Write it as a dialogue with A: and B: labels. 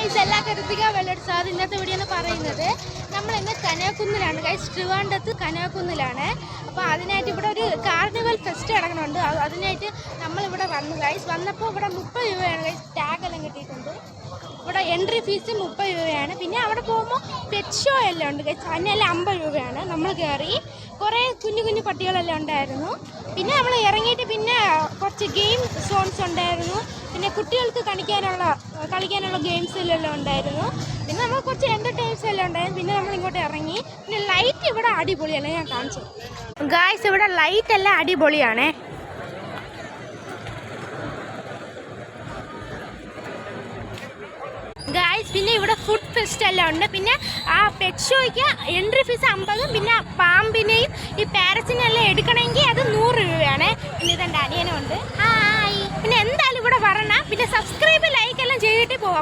A: Guys എല്ലാ കരുത്തിക വെള്ളടിച്ചാൽ ഇന്നത്തെ video എന്ന് പറയുന്നത് നമ്മൾ ഇന്ന് കന്യാകുന്നിലാണ് ഗൈസ്. ട്രിവാൻഡ്രത്ത് കന്യാകുന്നിലാണ്. അപ്പോൾ അതിനായിട്ട് ഇവിടെ ഒരു കാർണിവൽ ഫെസ്റ്റ് നടക്കുന്നുണ്ട്. അതിനായിട്ട് നമ്മളിവിടെ വന്നു ഗൈസ്. വന്നപ്പോൾ ഇവിടെ 30 രൂപയാണ് ഗൈസ്. ടാഗെല്ലാം കിട്ടിയിട്ടുണ്ട്. ഇവിടെ എൻട്രി ഫീസ് 30 രൂപയാണ്. പിന്നെ അവിടെ പോകുമ്പോൾ പെറ്റ് ഷോ എല്ലാം ഉണ്ട് ഗൈസ്. അതിനെല്ലാം 50 രൂപയാണ്. നമ്മൾ കയറി കുറേ കുഞ്ഞു കുഞ്ഞു പട്ടികളെല്ലാം ഉണ്ടായിരുന്നു. പിന്നെ നമ്മൾ ഇറങ്ങിയിട്ട് പിന്നെ കുറച്ച് ഗെയിം സോൺസ് ഉണ്ടായിരുന്നു. പിന്നെ കുട്ടികൾക്ക് കളിക്കാനുള്ള ഗെയിംസ് എല്ലാം ഉണ്ടായിരുന്നു. പിന്നെ നമ്മൾ കുറച്ച് എൻ്റർടൈൻസ് എല്ലാം ഉണ്ടായിരുന്നു. പിന്നെ നമ്മൾ ഇങ്ങോട്ട് ഇറങ്ങി. പിന്നെ ലൈറ്റ് ഇവിടെ അടിപൊളിയാണ്. ഞാൻ കാണിച്ചു ഗായ്സ്. ഇവിടെ ലൈറ്റ് എല്ലാം അടിപൊളിയാണേ ഗായ്സ്. പിന്നെ ഇവിടെ ഫുഡ് ഫെസ്റ്റ് എല്ലാം ഉണ്ട്. പിന്നെ ആ പെറ്റ് ഷോയ്ക്ക് എൻട്രി ഫീസ് 50. പിന്നെ പാമ്പിനെയും ഈ പാരസിനെല്ലാം എടുക്കണമെങ്കിൽ അത് 100 രൂപയാണ്. പിന്നെ ഇതെൻ്റെ അനിയനും ഉണ്ട്. ഹായ്. പിന്നെ എന്തായാലും ഇവിടെ വരണം. പിന്നെ സബ്സ്ക്രൈബ് ലൈക്ക് എല്ലാം ചെയ്തിട്ട് പോവാം.